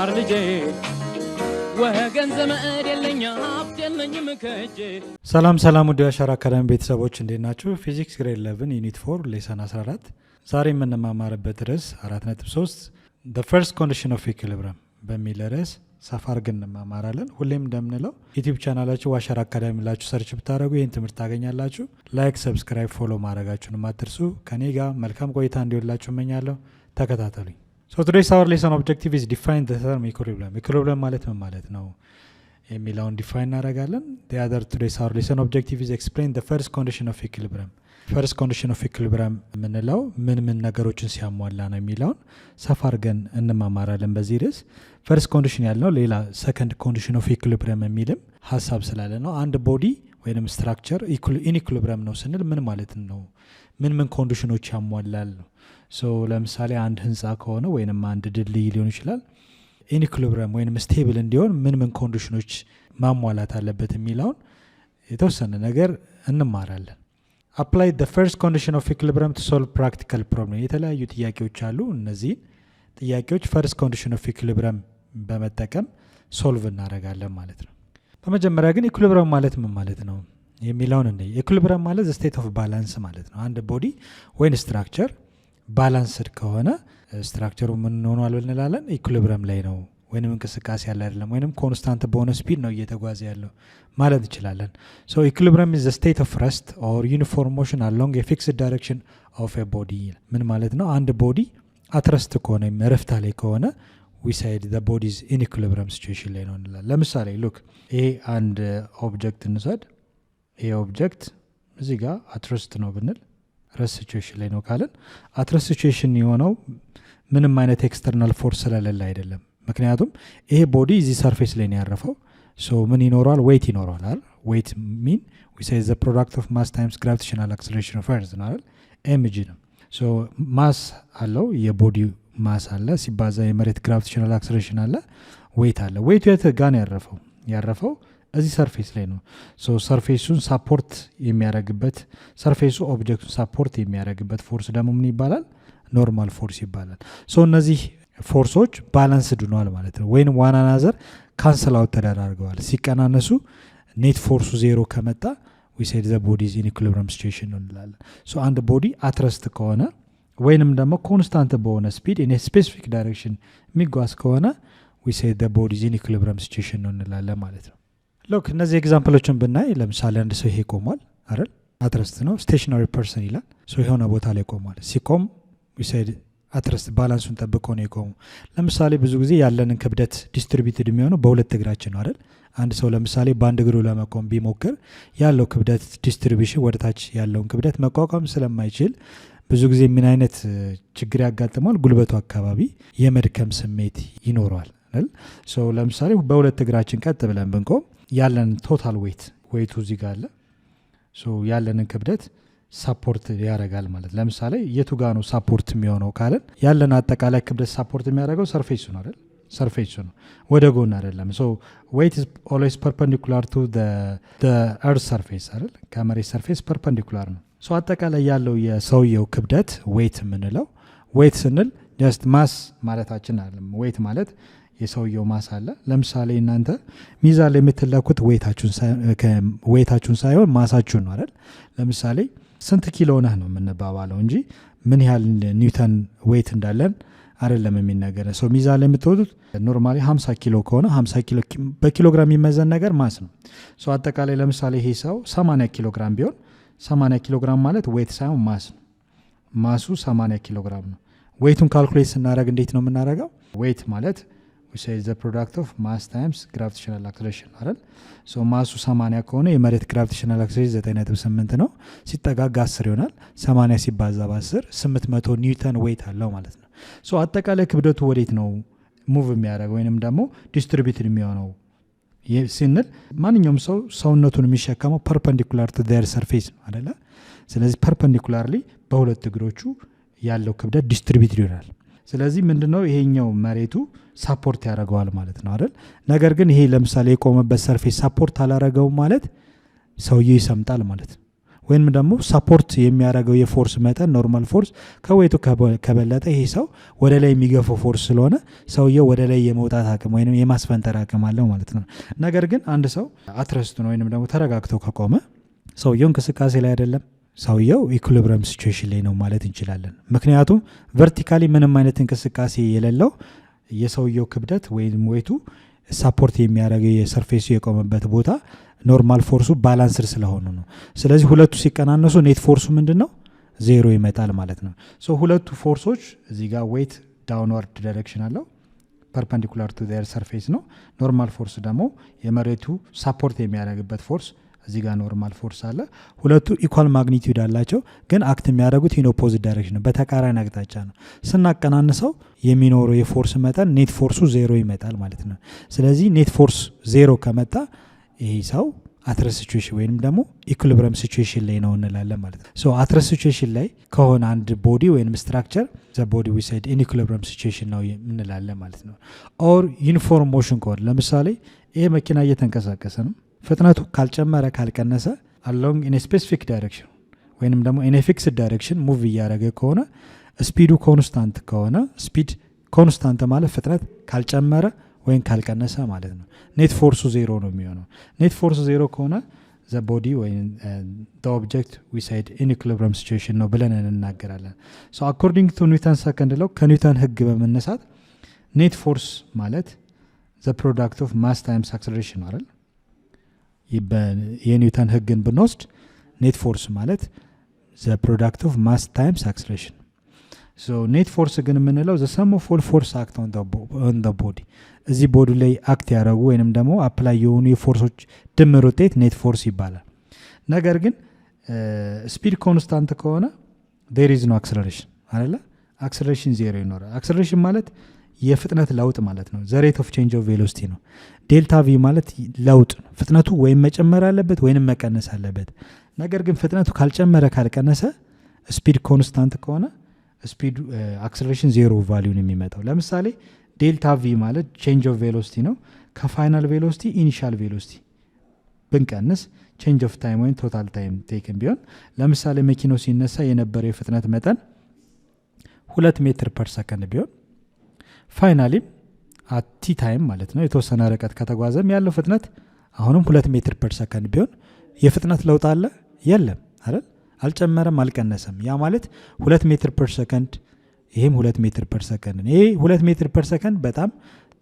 የሰፈር ልጄ ወገን ዘመድ የለኝ ሀብት የለኝም ከእጄ። ሰላም ሰላም ውድ የአሻራ አካዳሚ ቤተሰቦች እንዴት ናችሁ? ፊዚክስ ግሬድ 11 ዩኒት 4 ሌሰን 14 ዛሬ የምንማማርበት ርዕስ 4.3 the first condition of equilibrium በሚል ርዕስ ሰፋ አድርገን እንማማራለን። ሁሌም እንደምንለው ዩቲዩብ ቻናላችሁ አሻራ አካዳሚ ብላችሁ ሰርች ብታደርጉ ይህን ትምህርት ታገኛላችሁ። ላይክ፣ ሰብስክራይብ፣ ፎሎ ማድረጋችሁን አትርሱ። ከኔ ጋር መልካም ቆይታ እንዲሆንላችሁ እመኛለሁ። ተከታተሉኝ። So today's our lesson objective is define the term equilibrium. Equilibrium ማለት ምን ማለት ነው የሚለውን ዲፋይን እናደርጋለን። The other today's our lesson objective is explain the first condition of equilibrium. First condition of equilibrium የምንለው ምን ነገሮችን ሲያሟላ ነው የሚለውን ሰፋ አድርገን እንማማራለን በዚህ ርዕስ። ፈርስት ኮንዲሽን ያልነው ሌላ ሰከንድ ኮንዲሽን ኦፍ ኢኩሊብሪየም የሚልም ሀሳብ ስላለ ነው። አንድ ቦዲ ወይንም ስትራክቸር ኢን ኢኩሊብሪየም ነው ስንል ምን ማለት ነው? ምን ኮንዲሽኖች ያሟላል ነው። ሶ ለምሳሌ አንድ ህንፃ ከሆነ ወይንም አንድ ድልድይ ሊሆን ይችላል ኢን ኢኩሊብሪየም ወይንም ስቴብል እንዲሆን ምን ኮንዲሽኖች ማሟላት አለበት የሚለውን የተወሰነ ነገር እንማራለን። apply the first condition of equilibrium to solve practical problem. የተለያዩ ጥያቄዎች አሉ። እነዚህ ጥያቄዎች first condition of equilibrium በመጠቀም ሶልቭ እናደርጋለን ማለት ነው። በመጀመሪያ ግን ኢኩሊብሪየም ማለት ምን ማለት ነው የሚለውን እንደ ኢኩሊብሪየም ማለት the state of balance ማለት ነው። አንድ ቦዲ ወይን ስትራክቸር ባላንስድ ከሆነ ስትራክቸሩ ምን ሆኗል እንላለን? ኢኩሊብሪየም ላይ ነው ወይንም እንቅስቃሴ ያለ አይደለም ወይንም ኮንስታንት በሆነ ስፒድ ነው እየተጓዘ ያለው ማለት እንችላለን። ሶ ኢኩሊብሪየም is the state of rest or uniform motion along a fixed direction of a body. ምን ማለት ነው? አንድ ቦዲ አትረስት ከሆነ ረፍታ ላይ ከሆነ we said the body is in equilibrium situation ላይ ነው እንላለን። ለምሳሌ ሉክ ይሄ አንድ ኦብጀክት እንውሰድ። ይሄ ኦብጀክት እዚህ ጋር አትረስት ነው ብንል ረስት ሲቹዌሽን ላይ ነው ካለን አትረስት ሲቹዌሽን የሆነው ምንም አይነት ኤክስተርናል ፎርስ ስለሌለ አይደለም። ምክንያቱም ይሄ ቦዲ እዚህ ሰርፌስ ላይ ነው ያረፈው። ሶ ምን ይኖረዋል? ዌይት ይኖረዋል። ዌይት ሚን we say the product of mass times gravitational acceleration of earth ነው አይደል? mg ነው። ሶ ማስ አለው የቦዲ ማስ አለ ሲባዛ የመሬት ግራቪቴሽናል አክሰለሬሽን አለ፣ ዌይት አለ። ዌይቱ የት ጋር ነው ያረፈው? እዚህ ሰርፌስ ላይ ነው። ሶ ሰርፌሱን ሳፖርት የሚያደርግበት ሰርፌሱ ኦብጀክቱን ሳፖርት የሚያደርግበት ፎርስ ደግሞ ምን ይባላል? ኖርማል ፎርስ ይባላል። ሶ እነዚህ ፎርሶች ባላንስድ ሆነዋል ማለት ነው። ወይንም ዋን አናዘር ካንሰል አውት ተደራርገዋል። ሲቀናነሱ ኔት ፎርሱ ዜሮ ከመጣ we said the body is in equilibrium situation ነው እንላለን። ሶ አንድ ቦዲ አትረስት ከሆነ ወይንም ደግሞ ኮንስታንት በሆነ ስፒድ in a specific direction የሚጓዝ ከሆነ we said the body is in equilibrium situation ነው እንላለን ማለት ነው። ሎክ እነዚህ ኤግዛምፕሎችን ብናይ ለምሳሌ አንድ ሰው ይሄ ቆሟል አይደል? አትረስት ነው። ስቴሽነሪ ፐርሰን ይላል። ሶ የሆነ ቦታ ላይ ቆሟል። ሲቆም we said አትረስት ባላንሱን ጠብቆ ነው የቆሙ። ለምሳሌ ብዙ ጊዜ ያለንን ክብደት ዲስትሪቢዩትድ የሚሆነው በሁለት እግራችን ነው አይደል? አንድ ሰው ለምሳሌ በአንድ እግሩ ለመቆም ቢሞክር ያለው ክብደት ዲስትሪቢዩሽን ወደታች ያለውን ክብደት መቋቋም ስለማይችል ብዙ ጊዜ ምን አይነት ችግር ያጋጥማል? ጉልበቱ አካባቢ የመድከም ስሜት ይኖረዋል አይደል? ሶ ለምሳሌ በሁለት እግራችን ቀጥ ብለን ብንቆም ያለን ቶታል ዌይቱ እዚህ ጋር አለ። ሶ ያለንን ክብደት ሳፖርት ያደርጋል ማለት። ለምሳሌ የቱ ጋር ነው ሳፖርት የሚሆነው ካለን ያለን አጠቃላይ ክብደት ሳፖርት የሚያደርገው ሰርፌሱ ነው አይደል? ሰርፌሱ ነው ወደ ጎን አይደለም። ሶ weight is always perpendicular to the earth surface አይደል? ከመሬት ሰርፌስ ፐርፐንዲኩላር ነው። ሶ አጠቃላይ ያለው የሰውየው ክብደት ዌይት የምንለው ዌይት ስንል ጀስት ማስ ማለታችን አይደለም። ዌይት ማለት የሰውየው ማስ አለ። ለምሳሌ እናንተ ሚዛን ላይ የምትለኩት ዌይታችሁን ሳይሆን ማሳችሁን ነው አይደል? ለምሳሌ ስንት ኪሎ ነህ ነው የምንባባለው እንጂ ምን ያህል ኒውተን ዌይት እንዳለን አይደለም የሚነገረው። ሶ ሚዛን ላይ የምትወጡት ኖርማሊ 50 ኪሎ ከሆነ 50 ኪሎ በኪሎግራም የሚመዘን ነገር ማስ ነው። ሶ አጠቃላይ ለምሳሌ ይሄ ሰው 80 ኪሎግራም ቢሆን 80 ኪሎግራም ማለት ዌይት ሳይሆን ማስ ነው። ማሱ 80 ኪሎግራም ነው። ዌይቱን ካልኩሌት ስናደርግ እንዴት ነው የምናደርገው? ዌይት ማለት we say the product of mass times gravitational acceleration አይደል? ሶ ማሱ 80 ከሆነ የመሬት gravitational acceleration 9.8 ነው። ሲጠጋጋ 10 ይሆናል። 80 ሲባዛ በ10 800 ኒውተን ዌይት አለው ማለት ነው። ሶ አጠቃላይ ክብደቱ ወዴት ነው ሙቭ የሚያደርገው ወይንም ደግሞ ዲስትሪቢዩትድ የሚሆነው ስንል ማንኛውም ሰው ሰውነቱን የሚሸከመው ፐርፐንዲኩላር ቱ their surface ነው አይደለ? ስለዚህ ፐርፐንዲኩላርሊ በሁለት እግሮቹ ያለው ክብደት ዲስትሪቢዩትድ ይሆናል። ስለዚህ ምንድነው ይሄኛው መሬቱ ሳፖርት ያደርገዋል ማለት ነው አይደል? ነገር ግን ይሄ ለምሳሌ የቆመበት ሰርፌስ ሳፖርት አላደረገው ማለት ሰውየው ይሰምጣል ማለት ነው። ወይም ደግሞ ሰፖርት የሚያደርገው የፎርስ መጠን ኖርማል ፎርስ ከዌቱ ከበለጠ ይሄ ሰው ወደ ላይ የሚገፋው ፎርስ ስለሆነ ሰውየው ወደ ላይ የመውጣት አቅም ወይም የማስፈንጠር አቅም አለው ማለት ነው። ነገር ግን አንድ ሰው አትረስቱ ነው ወይም ደግሞ ተረጋግቶ ከቆመ ሰውየው እንቅስቃሴ ላይ አይደለም፣ ሰውየው ኢኩሊብረም ሲቹዌሽን ላይ ነው ማለት እንችላለን። ምክንያቱም ቨርቲካሊ ምንም አይነት እንቅስቃሴ የሌለው የሰውየው ክብደት ወይም ዌቱ ሳፖርት የሚያደርገው የሰርፌሱ የቆመበት ቦታ ኖርማል ፎርሱ ባላንስር ስለሆኑ ነው። ስለዚህ ሁለቱ ሲቀናነሱ ኔት ፎርሱ ምንድን ነው? ዜሮ ይመጣል ማለት ነው። ሶ ሁለቱ ፎርሶች እዚህ ጋር ዌት ዳውንዋርድ ዳይሬክሽን አለው ፐርፐንዲኩላር ቱ ዜር ሰርፌስ ነው። ኖርማል ፎርስ ደግሞ የመሬቱ ሳፖርት የሚያደርግበት ፎርስ እዚህ ጋር ኖርማል ፎርስ አለ። ሁለቱ ኢኳል ማግኒቲዩድ አላቸው፣ ግን አክት የሚያደርጉት ኢን ኦፖዚት ዳይሬክሽን ነው፣ በተቃራኒ አቅጣጫ ነው። ስናቀናንሰው የሚኖረው የፎርስ መጠን ኔት ፎርሱ ዜሮ ይመጣል ማለት ነው። ስለዚህ ኔት ፎርስ ዜሮ ከመጣ ይሄ ሰው አትረስ ሲቹዌሽን ወይም ደግሞ ኢኩሊብረም ሲቹዌሽን ላይ ነው እንላለን ማለት ነው። ሶ አትረስ ሲቹዌሽን ላይ ከሆነ አንድ ቦዲ ወይም ስትራክቸር ዘ ቦዲ ዊ ሴድ ኢን ኢኩሊብረም ሲቹዌሽን ነው እንላለን ማለት ነው። ኦር ዩኒፎርም ሞሽን ከሆነ ለምሳሌ ይሄ መኪና እየተንቀሳቀሰ ነው፣ ፍጥነቱ ካልጨመረ ካልቀነሰ አሎንግ ኢን ስፔሲፊክ ዳይሬክሽን ወይንም ደግሞ ኢን ፊክስድ ዳይሬክሽን ሙቭ እያደረገ ከሆነ ስፒዱ ኮንስታንት ከሆነ ስፒድ ኮንስታንት ማለት ፍጥነት ካልጨመረ ወይም ካልቀነሰ ማለት ነው። ኔት ፎርሱ ዜሮ ነው የሚሆነው። ኔት ፎርሱ ዜሮ ከሆነ ዘ ቦዲ ወይም ዘ ኦብጀክት ዊ ሳይድ ኢን ኢኩሊብረም ሲቹዌሽን ነው ብለን እንናገራለን። ሶ አኮርዲንግ ቱ ኒውተን ሰከንድ ሎው ከኒውተን ህግ በመነሳት ኔት ፎርስ ማለት ዘ ፕሮዳክት ኦፍ ማስ ታይምስ አክሰለሬሽን ነው አይደል? የኒውተን ህግን ብንወስድ ኔት ፎርስ ማለት ዘ ፕሮዳክት ኦፍ ማስ ታይምስ አክሰለሬሽን። ሶ ኔት ፎርስ ግን የምንለው ዘ ሰም ኦፍ ኦል ፎርስ አክት ኦን ዘ ቦዲ እዚህ ቦዲ ላይ አክት ያደረጉ ወይንም ደግሞ አፕላይ የሆኑ የፎርሶች ድምር ውጤት ኔት ፎርስ ይባላል። ነገር ግን ስፒድ ኮንስታንት ከሆነ ዴር ኢዝ ኖ አክሰለሬሽን አይደለ? አክሰለሬሽን ዜሮ ይኖራል። አክሰለሬሽን ማለት የፍጥነት ለውጥ ማለት ነው። ዘ ሬት ኦፍ ቼንጅ ኦፍ ቬሎሲቲ ነው። ዴልታ ቪ ማለት ለውጥ ነው። ፍጥነቱ ወይም መጨመር አለበት ወይንም መቀነስ አለበት። ነገር ግን ፍጥነቱ ካልጨመረ ካልቀነሰ ስፒድ ኮንስታንት ከሆነ ስፒድ አክሰለሬሽን ዜሮ ቫሊዩን የሚመጣው። ለምሳሌ ዴልታ ቪ ማለት ቼንጅ ኦፍ ቬሎሲቲ ነው። ከፋይናል ቬሎሲቲ ኢኒሻል ቬሎሲቲ ብንቀንስ ቼንጅ ኦፍ ታይም ወይም ቶታል ታይም ቴክን ቢሆን ለምሳሌ መኪናው ሲነሳ የነበረው የፍጥነት መጠን 2 ሜትር ፐር ሰከንድ ቢሆን ፋይናሊም አቲ ታይም ማለት ነው የተወሰነ ርቀት ከተጓዘም ያለው ፍጥነት አሁንም 2 ሜትር ፐር ሰከንድ ቢሆን የፍጥነት ለውጥ አለ? የለም አይደል? አልጨመረም አልቀነሰም። ያ ማለት 2 ሜትር ፐር ሰከንድ ይሄም 2 ሜትር ፐር ሰከንድ። ይሄ 2 ሜትር ፐር ሰከንድ በጣም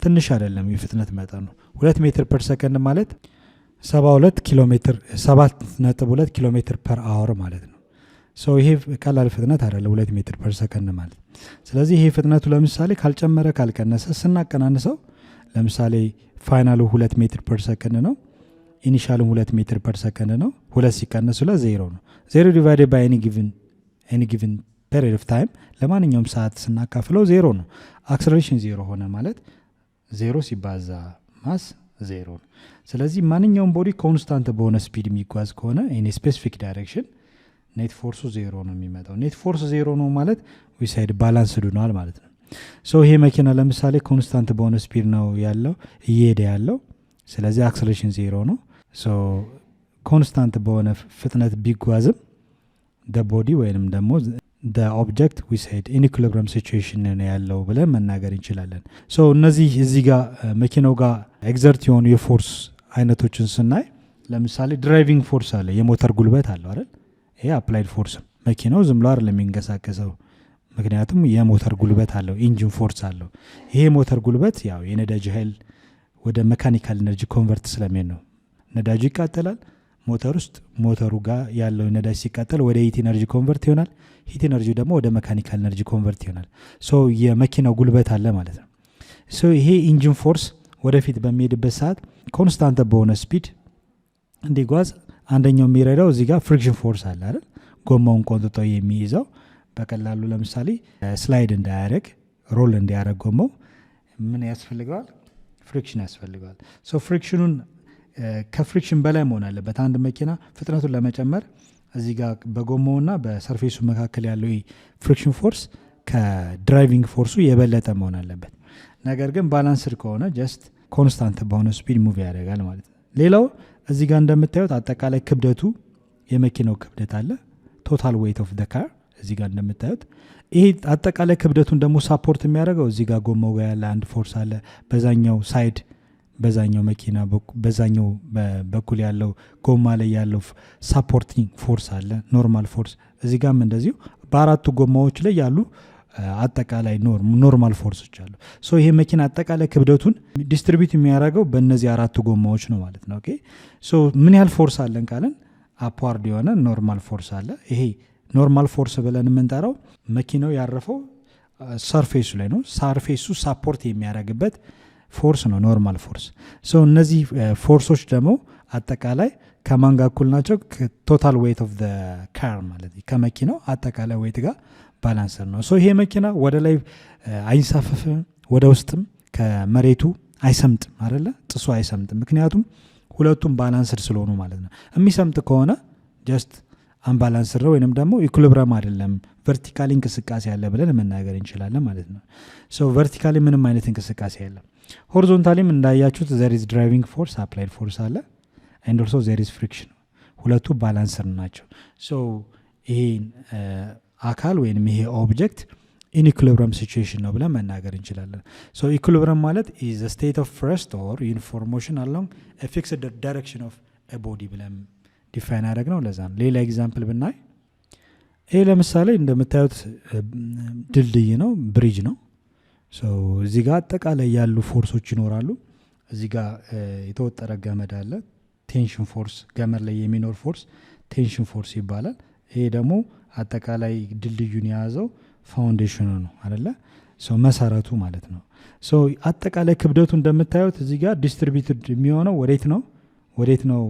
ትንሽ አይደለም የፍጥነት መጠኑ። 2 ሜትር ፐር ሰከንድ ማለት 72 ኪሎ ሜትር 7.2 ኪሎ ሜትር ፐር አወር ማለት ነው። ሶ ይሄ ቀላል ፍጥነት አይደለም 2 ሜትር ፐር ሰከንድ ማለት። ስለዚህ ይሄ ፍጥነቱ ለምሳሌ ካልጨመረ ካልቀነሰ ስናቀናንሰው ለምሳሌ ፋይናሉ 2 ሜትር ፐር ሰከንድ ነው፣ ኢኒሻሉ 2 ሜትር ፐር ሰከንድ ነው። 2 ሲቀነሱ ለ0 ነው። 0 ዲቫይድድ ባይ ኤኒ ጊቭን ፔሪድ ኦፍ ታይም ለማንኛውም ሰዓት ስናካፍለው 0 ነው። አክሰለሬሽን 0 ሆነ ማለት 0 ሲባዛ ማስ 0 ነው። ስለዚህ ማንኛውም ቦዲ ኮንስታንት በሆነ ስፒድ የሚጓዝ ከሆነ ኢን ስፔሲፊክ ዳይሬክሽን ኔት ፎርሱ 0 ነው የሚመጣው። ኔት ፎርስ 0 ነው ማለት ዊ ሳይድ ባላንስ ዱናል ማለት ነው። ሶ ይሄ መኪና ለምሳሌ ኮንስታንት በሆነ ስፒድ ነው ያለው እየሄደ ያለው፣ ስለዚህ አክሰለሬሽን 0 ነው። ሶ ኮንስታንት በሆነ ፍጥነት ቢጓዝም ደ ቦዲ ወይንም ደግሞ ደ ኦብጀክት ዊ ሳይድ ኢን ኢኩሊብረም ሲቹዌሽን ነው ያለው ብለን መናገር እንችላለን። ሶ እነዚህ እዚህ ጋር መኪናው ጋር ኤግዘርት የሆኑ የፎርስ አይነቶችን ስናይ ለምሳሌ ድራይቪንግ ፎርስ አለ፣ የሞተር ጉልበት አለው አይደል? ይሄ አፕላይድ ፎርስ። መኪናው ዝም ብሎ አይደለም የሚንቀሳቀሰው፣ ምክንያቱም የሞተር ጉልበት አለው፣ ኢንጂን ፎርስ አለው። ይሄ ሞተር ጉልበት ያው የነዳጅ ኃይል ወደ ሜካኒካል ኤነርጂ ኮንቨርት ስለሚል ነው። ነዳጁ ይቃጠላል ሞተር ውስጥ፣ ሞተሩ ጋር ያለው ነዳጅ ሲቃጠል ወደ ሂት ኤነርጂ ኮንቨርት ይሆናል። ሂት ኤነርጂ ደግሞ ወደ ሜካኒካል ኤነርጂ ኮንቨርት ይሆናል። ሶ የመኪናው ጉልበት አለ ማለት ነው። ሶ ይሄ ኢንጂን ፎርስ ወደፊት በሚሄድበት ሰዓት ኮንስታንት በሆነ ስፒድ እንዲጓዝ አንደኛው የሚረዳው እዚህ ጋር ፍሪክሽን ፎርስ አለ አይደል? ጎማውን ቆንጥጦ የሚይዘው በቀላሉ ለምሳሌ ስላይድ እንዳያደርግ ሮል እንዲያደርግ ጎማው ምን ያስፈልገዋል? ፍሪክሽን ያስፈልገዋል። ሶ ፍሪክሽኑን ከፍሪክሽን በላይ መሆን አለበት። አንድ መኪና ፍጥነቱን ለመጨመር እዚህ ጋር በጎማውና በሰርፌሱ መካከል ያለው ፍሪክሽን ፎርስ ከድራይቪንግ ፎርሱ የበለጠ መሆን አለበት። ነገር ግን ባላንስድ ከሆነ ጀስት ኮንስታንት በሆነ ስፒድ ሙቭ ያደርጋል ማለት ነው። ሌላው እዚህ ጋር እንደምታዩት አጠቃላይ ክብደቱ የመኪናው ክብደት አለ ቶታል ዌይት ኦፍ ዘ ካር እዚህ ጋር እንደምታዩት። ይሄ አጠቃላይ ክብደቱን ደግሞ ሳፖርት የሚያደርገው እዚህ ጋር ጎማው ጋር ያለ አንድ ፎርስ አለ፣ በዛኛው ሳይድ በዛኛው መኪና በዛኛው በኩል ያለው ጎማ ላይ ያለው ሳፖርቲንግ ፎርስ አለ ኖርማል ፎርስ። እዚህ ጋርም እንደዚሁ በአራቱ ጎማዎች ላይ ያሉ አጠቃላይ ኖርማል ፎርሶች አሉ። ሶ ይሄ መኪና አጠቃላይ ክብደቱን ዲስትሪቢዩት የሚያደርገው በእነዚህ አራቱ ጎማዎች ነው ማለት ነው። ኦኬ ሶ ምን ያህል ፎርስ አለን ካለን አፕዋርድ የሆነ ኖርማል ፎርስ አለ። ይሄ ኖርማል ፎርስ ብለን የምንጠራው መኪናው ያረፈው ሰርፌሱ ላይ ነው። ሰርፌሱ ሳፖርት የሚያደርግበት ፎርስ ነው ኖርማል ፎርስ። ሶ እነዚህ ፎርሶች ደግሞ አጠቃላይ ከማን ጋር እኩል ናቸው? ቶታል ዌይት ኦፍ ዘ ካር ማለት ከመኪናው አጠቃላይ ዌይት ጋር ባላንሰር ነው። ሶ ይሄ መኪና ወደ ላይ አይንሳፈፍም፣ ወደ ውስጥም ከመሬቱ አይሰምጥም አይደለ? ጥሶ አይሰምጥም። ምክንያቱም ሁለቱም ባላንስድ ስለሆኑ ማለት ነው። የሚሰምጥ ከሆነ ጀስት አንባላንስድ ነው ወይንም ደግሞ ኢኩሊብረም አይደለም፣ ቨርቲካሊ እንቅስቃሴ ያለ ብለን መናገር እንችላለን ማለት ነው። ሶ ቨርቲካሊ ምንም አይነት እንቅስቃሴ የለም። ሆሪዞንታሊም እንዳያችሁት ዘር ኢዝ ድራይቪንግ ፎርስ አፕላይድ ፎርስ አለ ኤንድ ኦልሶ ዘር ኢዝ ፍሪክሽን፣ ሁለቱ ባላንስድ ናቸው። ሶ ይሄ አካል ወይም ይሄ ኦብጀክት ኢን ኢኩሊብረም ሲቹዌሽን ነው ብለን መናገር እንችላለን። ሶ ኢኩሊብረም ማለት ኢዝ ዘ ስቴት ኦፍ ሬስት ኦር ዩኒፎርም ሞሽን አሎንግ ኤ ፊክስድ ዳይሬክሽን ኦፍ ኤ ቦዲ ብለን ዲፋይን ያደረግ ነው። ለዛ ነው። ሌላ ኤግዛምፕል ብናይ ይሄ ለምሳሌ እንደምታዩት ድልድይ ነው፣ ብሪጅ ነው። ሶ እዚህ ጋር አጠቃላይ ያሉ ፎርሶች ይኖራሉ። እዚህ ጋር የተወጠረ ገመድ አለ፣ ቴንሽን ፎርስ፣ ገመድ ላይ የሚኖር ፎርስ ቴንሽን ፎርስ ይባላል። ይሄ ደግሞ አጠቃላይ ድልድዩን የያዘው ፋውንዴሽኑ ነው አይደለ? ሶ መሰረቱ ማለት ነው። ሶ አጠቃላይ ክብደቱ እንደምታዩት እዚህ ጋር ዲስትሪቢዩትድ የሚሆነው ወዴት ነው?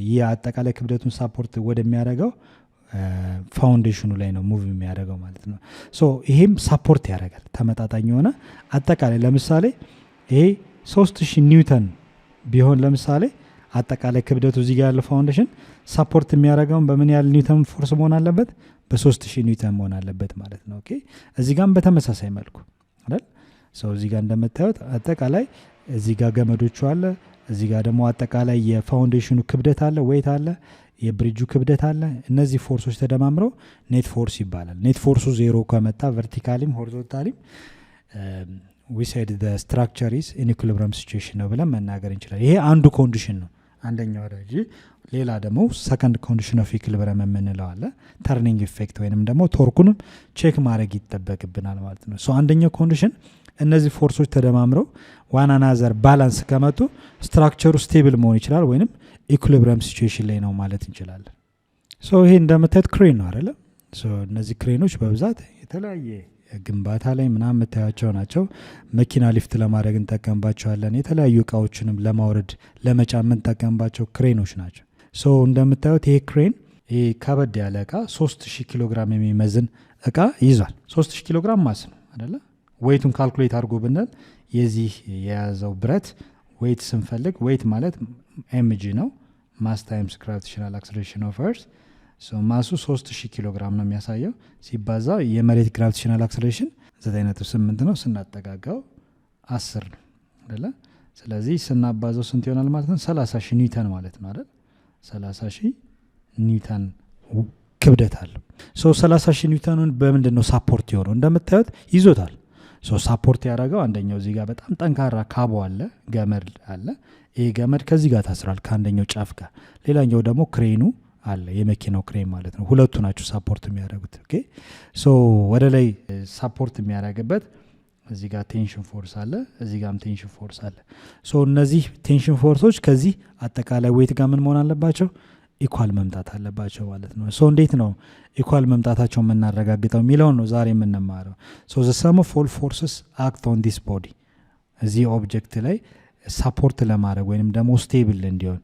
ይህ አጠቃላይ ክብደቱን ሳፖርት ወደሚያደርገው ፋውንዴሽኑ ላይ ነው ሙቭ የሚያደርገው ማለት ነው። ሶ ይሄም ሳፖርት ያደርጋል ተመጣጣኝ የሆነ አጠቃላይ። ለምሳሌ ይሄ 3000 ኒውተን ቢሆን ለምሳሌ አጠቃላይ ክብደቱ እዚህ ጋር ያለው ፋውንዴሽን ሳፖርት የሚያደርገውን በምን ያህል ኒውተን ፎርስ መሆን አለበት? በ3000 ኒውተን መሆን አለበት ማለት ነው። ኦኬ እዚህ ጋርም በተመሳሳይ መልኩ አይደል? ሶ እዚህ ጋር እንደምታዩት አጠቃላይ እዚህ ጋር ገመዶቹ አለ፣ እዚህ ጋር ደግሞ አጠቃላይ የፋውንዴሽኑ ክብደት አለ፣ ዌይት አለ፣ የብሪጁ ክብደት አለ። እነዚህ ፎርሶች ተደማምረው ኔት ፎርስ ይባላል። ኔት ፎርሱ ዜሮ ከመጣ ቨርቲካሊም ሆሪዞንታሊም we said the structure is in equilibrium situation ነው ብለን መናገር እንችላለን። ይሄ አንዱ ኮንዲሽን ነው፣ አንደኛው ደረጃ። ሌላ ደግሞ ሰከንድ ኮንዲሽን ኦፍ ኢኩሊብሪየም የምንለው አለ። ተርኒንግ ኢፌክት ወይንም ደግሞ ቶርኩንም ቼክ ማድረግ ይጠበቅብናል ማለት ነው። ሶ አንደኛው ኮንዲሽን እነዚህ ፎርሶች ተደማምረው ዋን አናዘር ባላንስ ከመጡ ስትራክቸሩ ስቴብል መሆን ይችላል ወይንም ኢኩሊብሪየም ሲቹዌሽን ላይ ነው ማለት እንችላለን። ሶ ይሄ እንደምታዩት ክሬን ነው አይደለ? ሶ እነዚህ ክሬኖች በብዛት የተለያየ ግንባታ ላይ ምናምን የምታያቸው ናቸው። መኪና ሊፍት ለማድረግ እንጠቀምባቸዋለን። የተለያዩ እቃዎችንም ለማውረድ ለመጫን የምንጠቀምባቸው ክሬኖች ናቸው። ሶ እንደምታዩት ይሄ ክሬን ይሄ ከበድ ያለ እቃ 3000 ኪሎ ግራም የሚመዝን እቃ ይዟል። 3000 ኪሎ ግራም ማስ ነው አይደለ? ዌይቱን ካልኩሌት አድርጎ ብንል የዚህ የያዘው ብረት ዌይት ስንፈልግ ዌይት ማለት ኤምጂ ነው፣ ማስ ታይምስ ግራቪቴሽናል አክሰለሬሽን ኦፍ እርዝ። ሶ ማሱ 3000 ኪሎ ግራም ነው የሚያሳየው። ሲባዛ የመሬት ግራቪቴሽናል አክሰለሬሽን 9.8 ነው፣ ስናጠጋጋው 10 ነው አይደለ? ስለዚህ ስናባዛው ስንት ይሆናል ማለት ነው? 30000 ኒውተን ማለት ነው አይደል? 30000 ኒውተን ክብደት አለው። ሶ 30000 ኒውተኑን በምንድን ነው ሳፖርት የሆነው? እንደምታዩት ይዞታል። ሶ ሳፖርት ያደረገው አንደኛው እዚህ ጋር በጣም ጠንካራ ካቦ አለ፣ ገመድ አለ። ይሄ ገመድ ከዚህ ጋር ታስራል ከአንደኛው ጫፍ ጋር። ሌላኛው ደግሞ ክሬኑ አለ፣ የመኪናው ክሬን ማለት ነው። ሁለቱ ናቸው ሳፖርት የሚያደርጉት። ኦኬ ሶ ወደ ላይ ሳፖርት የሚያደርግበት እዚህ ጋር ቴንሽን ፎርስ አለ፣ እዚህ ጋርም ቴንሽን ፎርስ አለ። ሶ እነዚህ ቴንሽን ፎርሶች ከዚህ አጠቃላይ ዌይት ጋር ምን መሆን አለባቸው? ኢኳል መምጣት አለባቸው ማለት ነው። ሶ እንዴት ነው ኢኳል መምጣታቸው የምናረጋግጠው የሚለውን ነው ዛሬ የምንማረው። ሶ ዘ ሰም ኦፍ ኦል ፎርስስ አክት ኦን ዲስ ቦዲ፣ እዚህ ኦብጀክት ላይ ሳፖርት ለማድረግ ወይንም ደግሞ ስቴብል እንዲሆን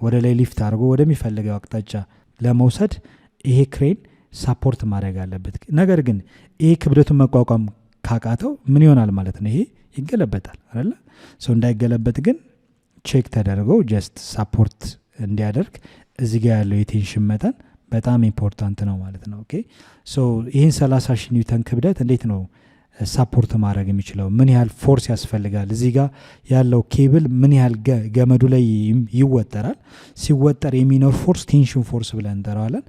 ወደ ላይ ሊፍት አድርጎ ወደሚፈልገው አቅጣጫ ለመውሰድ ይሄ ክሬን ሳፖርት ማድረግ አለበት። ነገር ግን ይሄ ክብደቱን መቋቋም ካቃተው ምን ይሆናል ማለት ነው? ይሄ ይገለበጣል አይደለ? ሶ እንዳይገለበጥ ግን ቼክ ተደርጎ ጀስት ሳፖርት እንዲያደርግ እዚህ ጋር ያለው የቴንሽን መጠን በጣም ኢምፖርታንት ነው ማለት ነው። ኦኬ ሶ ይህን 30000 ኒውተን ክብደት እንዴት ነው ሳፖርት ማድረግ የሚችለው? ምን ያህል ፎርስ ያስፈልጋል? እዚህ ጋር ያለው ኬብል ምን ያህል ገመዱ ላይ ይወጠራል? ሲወጠር የሚኖር ፎርስ ቴንሽን ፎርስ ብለን እንጠራዋለን።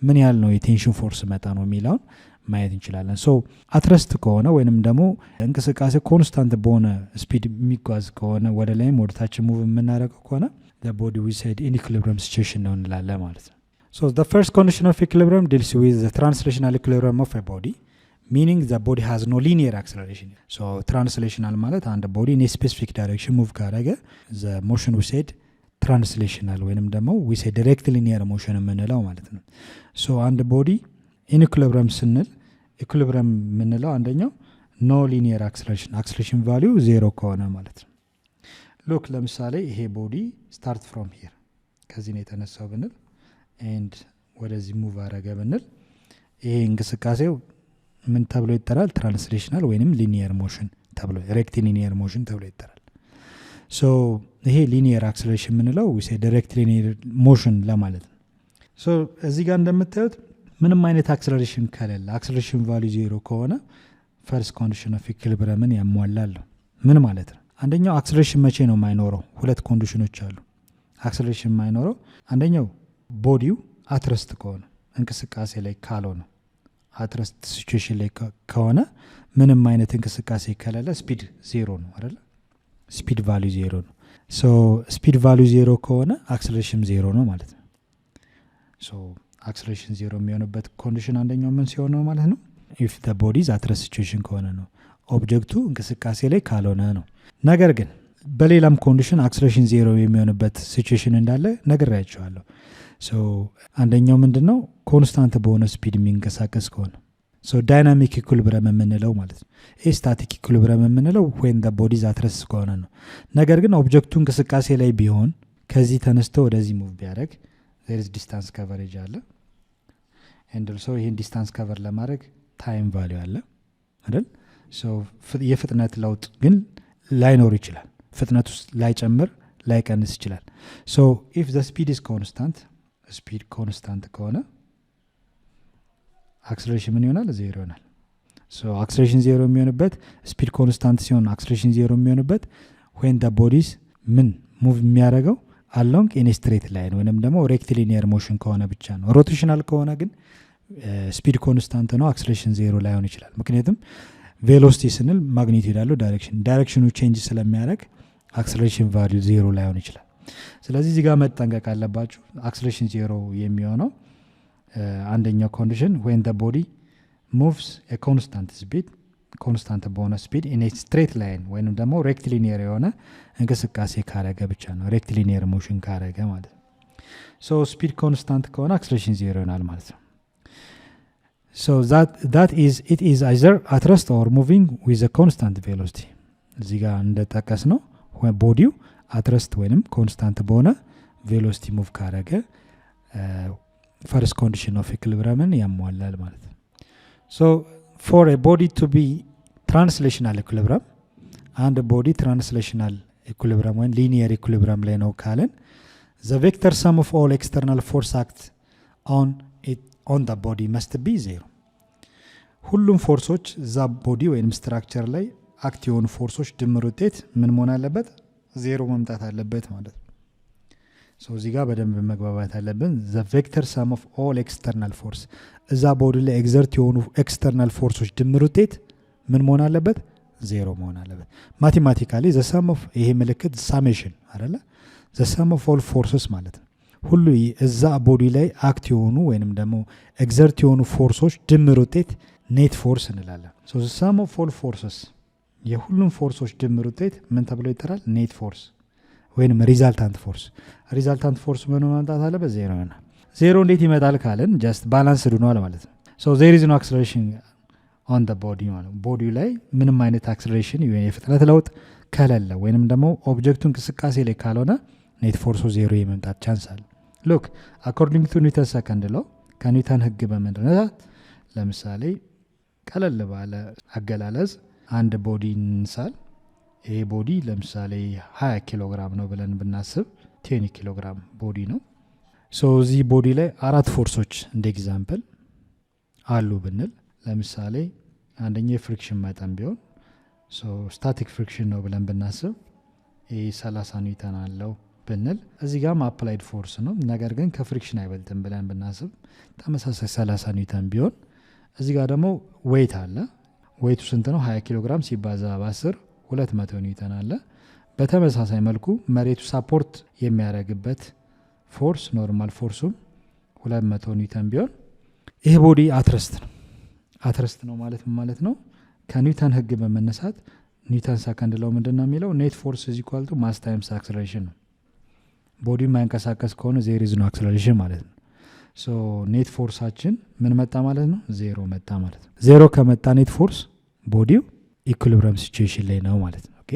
ምን ያህል ነው የቴንሽን ፎርስ መጠኑ የሚለውን ማየት እንችላለን። ሶ አትረስት ከሆነ ወይንም ደግሞ እንቅስቃሴ ኮንስታንት በሆነ ስፒድ የሚጓዝ ከሆነ ወደ ላይም ወደ ታች ሙቭ የምናደርገው ከሆነ the body we said in equilibrium situation ነው እንላለን ማለት ነው። So the first condition of equilibrium deals with the translational equilibrium of a body, meaning the body has no linear acceleration. So translational ማለት አንድ body in a specific direction move ካደረገ the motion we said translational ወይንም ደግሞ we said direct linear motion የምንለው ማለት ነው። So አንድ body in equilibrium ስንል equilibrium የምንለው አንደኛው no linear acceleration value 0 ከሆነ ማለት ነው። ሉክ ለምሳሌ ይሄ ቦዲ ስታርት ፍሮም ሂር ከዚህ ነው የተነሳው ብንል ኤንድ ወደዚህ ሙቭ አረገ ብንል ይሄ እንቅስቃሴው ምን ተብሎ ይጠራል? ትራንስሌሽናል ወይንም ሊኒየር ሞሽን ተብሎ ሬክት ሊኒየር ሞሽን ተብሎ ይጠራል። ሶ ይሄ ሊኒየር አክሰለሬሽን የምንለው ዊሴ ዳይሬክት ሊኒየር ሞሽን ለማለት ነው። ሶ እዚህ ጋር እንደምታዩት ምንም አይነት አክሰለሬሽን ከሌለ አክሰለሬሽን ቫልዩ 0 ከሆነ ፈርስት ኮንዲሽን ኦፍ ኢኩሊብሪየምን ያሟላል። ምን ማለት ነው? አንደኛው አክሰለሬሽን መቼ ነው የማይኖረው? ሁለት ኮንዲሽኖች አሉ አክሰለሬሽን የማይኖረው። አንደኛው ቦዲው አትረስት ከሆነ እንቅስቃሴ ላይ ካልሆነ አትረስት ሲቹዌሽን ላይ ከሆነ ምንም አይነት እንቅስቃሴ ከሌለ ስፒድ 0 ነው አይደል? ስፒድ ቫልዩ 0 ነው። ሶ ስፒድ ቫልዩ 0 ከሆነ አክሰለሬሽን 0 ነው ማለት ነው። ሶ አክሰለሬሽን 0 የሚሆንበት ኮንዲሽን አንደኛው ምን ሲሆን ነው ማለት ነው? ኢፍ ዘ ቦዲ ኢዝ አት ሬስት ሲቹዌሽን ከሆነ ነው፣ ኦብጀክቱ እንቅስቃሴ ላይ ካልሆነ ነው። ነገር ግን በሌላም ኮንዲሽን አክሰለሬሽን 0 የሚሆንበት ሲቹዌሽን እንዳለ ነግሬያቸዋለሁ። ሶ አንደኛው ምንድነው? ኮንስታንት በሆነ ስፒድ የሚንቀሳቀስ ከሆነ ሶ ዳይናሚክ ኢኩሊብሪየም የምንለው ማለት ነው። ይህ ስታቲክ ኢኩሊብሪየም የምንለው when the body is at rest ከሆነ ነው። ነገር ግን ኦብጀክቱ እንቅስቃሴ ላይ ቢሆን ከዚህ ተነስቶ ወደዚህ ሙቭ ቢያደርግ there is distance coverage አለ and also ይህን ዲስታንስ ከቨር ለማድረግ ታይም ቫልዩ አለ አይደል? ሶ የፍጥነት ለውጥ ግን ላይኖር ይችላል። ፍጥነቱ ላይጨምር ላይቀንስ ይችላል። ሶ if the speed is constant ስፒድ ኮንስታንት ከሆነ አክሰለሬሽን ምን ይሆናል? 0 ይሆናል። ሶ አክሰለሬሽን 0 የሚሆንበት ስፒድ ኮንስታንት ሲሆን አክሰለሬሽን 0 የሚሆንበት when the bodies ምን ሙቭ የሚያደርገው along in a straight line ወይንም ደግሞ ሬክቲሊኒየር ሞሽን ከሆነ ብቻ ነው። ሮቴሽናል ከሆነ ግን ስፒድ ኮንስታንት ነው፣ አክሰለሬሽን 0 ላይሆን ይችላል። ምክንያቱም ቬሎሲቲ ስንል ማግኒቲዩድ ያለው ዳይሬክሽኑ ቼንጅ ስለሚያደርግ አክሰለሬሽን ቫልዩ 0 ላይሆን ይችላል። ስለዚህ እዚህ ጋር መጠንቀቅ አለባችሁ። አክሰለሬሽን 0 የሚሆነው አንደኛው ኮንዲሽን when the body moves a constant speed ኮንስታንት በሆነ ስፒድ in a straight line ወይንም ደግሞ ሬክቲሊኒየር የሆነ እንቅስቃሴ ካረገ ብቻ ነው፣ ሬክቲሊኒየር ሞሽን ካረገ ማለት ነው። ሶ ስፒድ ኮንስታንት ከሆነ አክሰለሬሽን 0 ይሆናል ማለት ነው። so that is it is either at rest or moving with a constant velocity እዚህ ጋር እንደጠቀስ ነው ቦዲው አትረስት ወይንም ኮንስታንት በሆነ ቬሎሲቲ ሙቭ ካረገ ፈርስት ኮንዲሽን ኦፍ ኢኩሊብሪየምን ያሟላል ማለት ነው። ሶ ፎር ኤ ቦዲ ቱ ቢ ትራንስሌሽናል ኢኩሊብሪየም አንድ ቦዲ ትራንስሌሽናል ኢኩሊብሪየም ወይም ሊኒየር ኢኩሊብሪየም ላይ ነው ካለን ዘ ቬክተር ሰም ኦፍ ኦል ኤክስተርናል ፎርስ አክት ኦን ዘ ቦዲ መስት ቢ 0 ሁሉም ፎርሶች እዛ ቦዲ ወይም ስትራክቸር ላይ አክት የሆኑ ፎርሶች ድምር ውጤት ምን መሆን አለበት? 0 መምጣት አለበት ማለት ነው። ሶ እዚህ ጋር በደንብ መግባባት አለብን። ዘ ቬክተር ሰም ኦፍ ኦል ኤክስተርናል ፎርስ እዛ ቦዲ ላይ ኤግዘርት የሆኑ ኤክስተርናል ፎርሶች ድምር ውጤት ምን መሆን አለበት? 0 መሆን አለበት። ማቴማቲካሊ ዘ ሰም ኦፍ ይሄ ምልክት ሳሜሽን አይደለ? ዘ ሰም ኦፍ ኦል ፎርስስ ማለት ነው። ሁሉ እዛ ቦዲ ላይ አክት የሆኑ ወይንም ደግሞ ኤግዘርት የሆኑ ፎርሶች ድምር ውጤት ኔት ፎርስ እንላለን። ሶ ዘ ሰም ኦፍ ኦል ፎርስስ የሁሉም ፎርሶች ድምር ውጤት ምን ተብሎ ይጠራል? ኔት ፎርስ ወይንም ሪዛልታንት ፎርስ። ሪዛልታንት ፎርስ ምን ማምጣት አለበት? 0 ይሆናል። 0 እንዴት ይመጣል ካለን ጀስት ባላንስ ሆኗል ማለት ነው። ሶ there is no acceleration on the body ማለት ቦዲው ላይ ምንም አይነት አክሰለሬሽን የፍጥነት ለውጥ ከሌለ ወይንም ደግሞ ኦብጀክቱ እንቅስቃሴ ላይ ካልሆነ ኔት ፎርሱ 0 የመምጣት ቻንስ አለ። ሉክ አኮርዲንግ ቱ ኒውተን ሰከንድ ሎው ከኒውተን ህግ በመነሳት ለምሳሌ ቀለል ባለ አገላለጽ አንድ ቦዲ እንሳል። ይሄ ቦዲ ለምሳሌ 20 ኪሎ ግራም ነው ብለን ብናስብ 10 ኪሎ ግራም ቦዲ ነው። ሶ እዚህ ቦዲ ላይ 4 ፎርሶች እንደ ኤግዛምፕል አሉ ብንል ለምሳሌ አንደኛው የፍሪክሽን መጠን ቢሆን ስታቲክ ፍሪክሽን ነው ብለን ብናስብ ይህ 30 ኒውተን አለው ብንል እዚህ ጋርም አፕላይድ ፎርስ ነው፣ ነገር ግን ከፍሪክሽን አይበልጥም ብለን ብናስብ ተመሳሳይ 30 ኒውተን ቢሆን እዚህ ጋር ደግሞ ዌይት አለ። ዌይቱ ስንት ነው? 20 ኪሎ ግራም ሲባዛ በ10 200 ኒውተን አለ። በተመሳሳይ መልኩ መሬቱ ሳፖርት የሚያደርግበት ፎርስ ኖርማል ፎርሱም 200 ኒውተን ቢሆን ይህ ቦዲ አትረስት ነው። አትረስት ነው ማለት ምን ማለት ነው? ከኒውተን ህግ በመነሳት ኒውተን ሰከንድ ለው ምንድነው የሚለው ኔት ፎርስ ኢዝ ኢኳል ቱ ማስ ታይምስ አክሰለሬሽን ነው። ቦዲ ማይንቀሳቀስ ከሆነ ዜር ኢዝ ኖ አክሰለሬሽን ማለት ነው። ሶ ኔት ፎርሳችን ምን መጣ ማለት ነው? ዜሮ መጣ ማለት ነው። ዜሮ ከመጣ ኔት ፎርስ ቦዲው ኢኩሊብሪየም ሲቹዌሽን ላይ ነው ማለት ነው። ኦኬ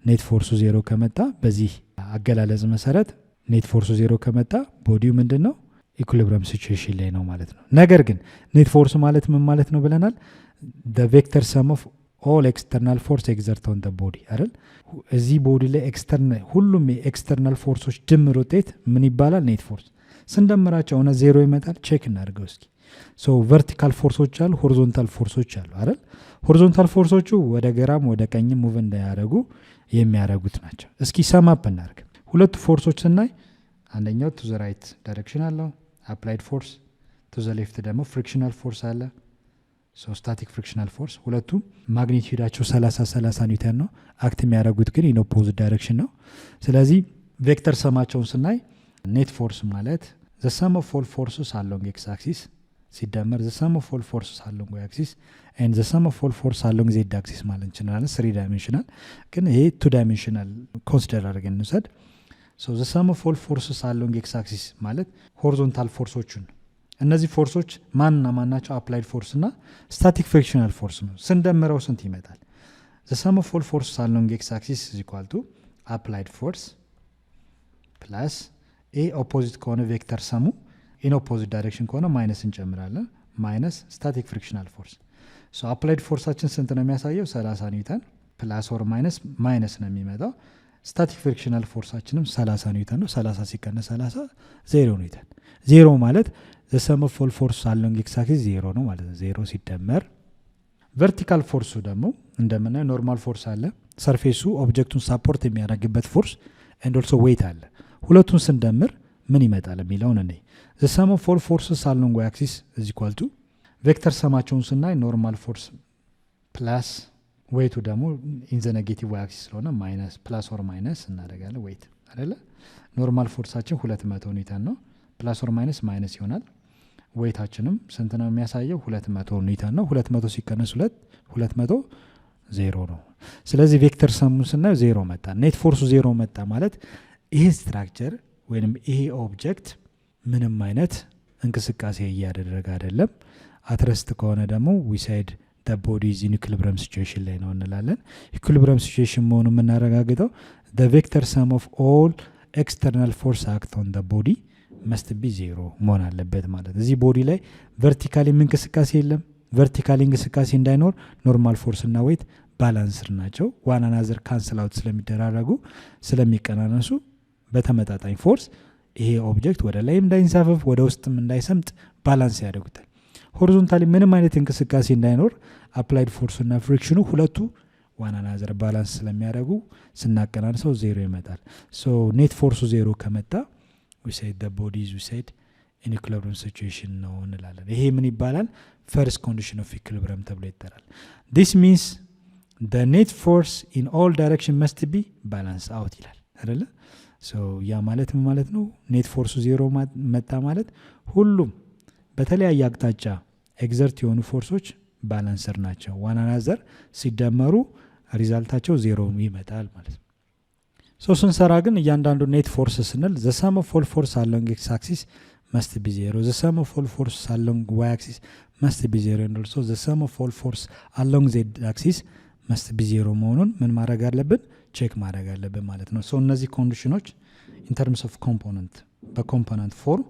ኔት ፎርሱ ዜሮ ከመጣ በዚህ አገላለጽ መሰረት ኔት ፎርሱ ዜሮ ከመጣ ቦዲው ምንድነው? ኢኩሊብሪየም ሲቹዌሽን ላይ ነው ማለት ነው። ነገር ግን ኔት ፎርስ ማለት ምን ማለት ነው ብለናል? the vector sum of all external force exerted on the body አይደል? እዚህ ቦዲ ላይ ኤክስተርናል ሁሉም የኤክስተርናል ፎርሶች ድምር ውጤት ምን ይባላል? ኔት ፎርስ። ስንደምራቸው ሆነ ዜሮ ይመጣል። ቼክ እናድርገው እስኪ። ሶ ቨርቲካል ፎርሶች አሉ፣ ሆሪዞንታል ፎርሶች አሉ አይደል? ሆሪዞንታል ፎርሶቹ ወደ ግራም ወደ ቀኝም ሙቭ እንዳያደርጉ የሚያደርጉት ናቸው። እስኪ ሰማፕ እናድርግ። ሁለቱ ፎርሶች ስናይ አንደኛው ቱ ዘ ራይት ዳይሬክሽን አለው አፕላይድ ፎርስ፣ ቱ ዘ ሌፍት ደግሞ ፍሪክሽናል ፎርስ አለ። ስታቲክ ፍሪክሽናል ፎርስ ሁለቱም ማግኒቲዩዳቸው 30 ኒውተን ነው። አክት የሚያደርጉት ግን ኢን ኦፖዚት ዳይሬክሽን ነው። ስለዚህ ቬክተር ሰማቸውን ስናይ ኔት ፎርስ ማለት ዘ ሰም ኦፍ ኦል ፎርስስ አሎንግ ኤክስ አክሲስ ሲደመር ዘ ሰም ኦፍ ኦል ፎርስስ አሎንግ ዋይ አክሲስ ኤንድ ዘ ሰም ኦፍ ኦል ፎርስ አሎንግ ዜድ አክሲስ ማለት እንችላለን። 3 ዳይሜንሽናል ግን ይሄ 2 ዳይሜንሽናል ኮንሲደር አድርገን እንውሰድ። ሶ ዘ ሰም ኦፍ ኦል ፎርስስ አሎንግ ኤክስ አክሲስ ማለት ሆሪዞንታል ፎርሶቹን እነዚህ ፎርሶች ማንና ማናቸው? አፕላይድ ፎርስ እና ስታቲክ ፍሪክሽናል ፎርስ ነው። ስንደምረው ስንት ይመጣል? ዘ ሰም ኦፍ ኦል ፎርስ አሎንግ ኤክስ አክሲስ ኢዝ ኢኳል ቱ አፕላይድ ፎርስ ፕላስ ኤ ኦፖዚት ከሆነ ቬክተር ሰሙ ኢን ኦፖዚት ዳይሬክሽን ከሆነ ማይነስ እንጨምራለን ማይነስ ስታቲክ ፍሪክሽናል ፎርስ። ሶ አፕላይድ ፎርሳችን ስንት ነው የሚያሳየው? 30 ኒውተን ፕላስ ኦር ማይነስ ነው የሚመጣው። ስታቲክ ፍሪክሽናል ፎርሳችንም 30 ኒውተን ነው። 30 ሲቀነስ 30 0 ኒውተን። ዜሮ ማለት the sum of all force along x axis 0 ነው ማለት ነው። 0 ሲደመር ቨርቲካል ፎርሱ ደግሞ እንደምናየው ኖርማል ፎርስ አለ፣ ሰርፌሱ ኦብጀክቱን ሳፖርት የሚያደርግበት ፎርስ and also weight አለ። ሁለቱን ስንደምር ምን ይመጣል የሚለውን እኔ the sum of all forces along y axis is equal to ቬክተር ሰማቸውን ስናይ ኖርማል ፎርስ ፕላስ ዌይቱ ደግሞ ኢን ዘ ኔጌቲቭ y axis ስለሆነ ማይነስ ፕላስ ኦር ማይነስ እናደርጋለን ዌይት አይደለ? ኖርማል ፎርሳችን 200 ኒውተን ነው። ፕላስ ኦር ማይነስ ማይነስ ይሆናል። ዌይታችንም ስንት ነው የሚያሳየው? 200 ኒውተን ነው። 200 ሲቀነስ 200 0 ነው። ስለዚህ ቬክተር ሰሙን ስናየው 0 መጣ። ኔት ፎርሱ 0 መጣ ማለት ይሄ ስትራክቸር ወይንም ይሄ ኦብጀክት ምንም አይነት እንቅስቃሴ እያደረገ አይደለም። አትረስት ከሆነ ደግሞ ዊ ሳይድ the body is in equilibrium situation ላይ ነው እንላለን። equilibrium situation መሆኑን የምናረጋግጠው the vector sum of all external force act on the body must be 0 መሆን አለበት ማለት። እዚህ ቦዲ ላይ ቨርቲካሊ እንቅስቃሴ የለም። ቨርቲካሊ እንቅስቃሴ እንዳይኖር ኖርማል ፎርስ እና ዌይት ባላንስር ናቸው። ዋን አናዘር ካንስል አውት ስለሚደራረጉ ስለሚቀናነሱ በተመጣጣኝ ፎርስ ይሄ ኦብጀክት ወደ ላይም እንዳይንሳፈፍ ወደ ውስጥም እንዳይሰምጥ ባላንስ ያደርጉታል። ሆሪዞንታሊ ምንም አይነት እንቅስቃሴ እንዳይኖር አፕላይድ ፎርስ እና ፍሪክሽኑ ሁለቱ ዋን አናዘር ባላንስ ስለሚያደርጉ ስናቀናንሰው 0 ይመጣል። ሶ ኔት ፎርሱ 0 ከመጣ we said the body is we said in equilibrium situation ነው እንላለን። ይሄ ምን ይባላል? first condition of equilibrium ተብሎ ይጠራል። this means the net force in all direction must be balanced out ይላል አይደለ? ሶ ያ ማለት ምን ማለት ነው? ኔት ፎርሱ 0 መጣ ማለት ሁሉም በተለያየ አቅጣጫ ኤግዘርት የሆኑ ፎርሶች ባላንሰር ናቸው። ዋን አናዘር ሲደመሩ ሪዛልታቸው 0 ይመጣል ማለት ነው። ሶ ስንሰራ ግን እያንዳንዱ ኔት ፎርስ ስንል the sum of all force along x axis must be 0, the sum of all force along y axis must be 0 and also the sum of all force along z axis must be 0 መሆኑን ምን ማድረግ አለብን? ቼክ ማድረግ አለብን ማለት ነው። ሶ እነዚህ ኮንዲሽኖች in terms of component በኮምፖነንት ፎርም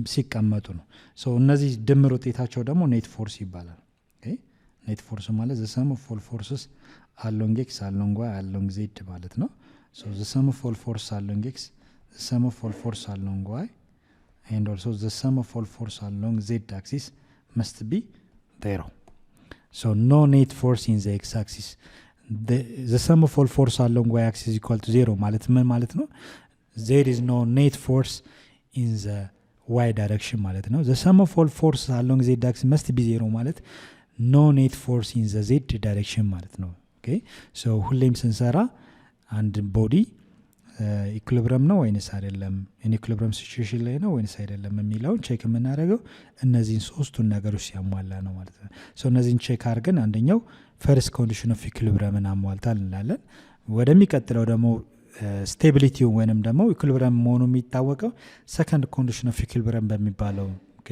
ሲቀመጡ ነው። ሶ እነዚህ ድምር ውጤታቸው ደግሞ ኔት ፎርስ ይባላል። ኦኬ ኔት ፎርስ ማለት the sum of all forces along x along y along z ማለት ነው። So the sum of all force along x, the sum of all force along y, and also the sum of all force along z axis must be 0. so no net force in the x-axis the sum of all force along y-axis is equal to 0 ማለት ምን ማለት ነው there is no net force in the y direction ማለት ነው the sum of all force along z axis must be 0 ማለት no net force in the z direction ማለት ነው okay so ሁሌም ስንሰራ አንድ ቦዲ ኢኩሊብሪየም ነው ወይስ አይደለም ኢኩሊብሪየም ሲቹዌሽን ላይ ነው ወይስ አይደለም የሚለውን ቼክ የምናደርገው እነዚህን ሶስቱን ነገሮች ያሟላ ነው ማለት ነው ሶ እነዚህን ቼክ አድርገን አንደኛው ፈርስት ኮንዲሽን ኦፍ ኢኩሊብሪየም አሟልታል እንላለን ወደሚቀጥለው ደግሞ ስቴቢሊቲ ወይንም ደግሞ ኢኩሊብሪየም መሆኑ የሚታወቀው ሰከንድ ኮንዲሽን ኦፍ ኢኩሊብሪየም በሚባለው ኦኬ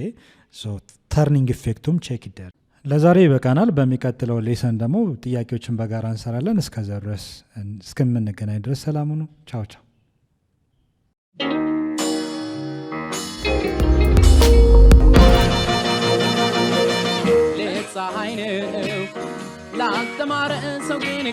ሶ ተርኒንግ ኢፌክቱም ቼክ ይደረግ ለዛሬ ይበቃናል በሚቀጥለው ሌሰን ደግሞ ጥያቄዎችን በጋራ እንሰራለን እስከዛ ድረስ እስከምንገናኝ ድረስ ሰላም ሁኑ ቻው ቻው ፀሐይ ነው ላልተማረ ሰው ግን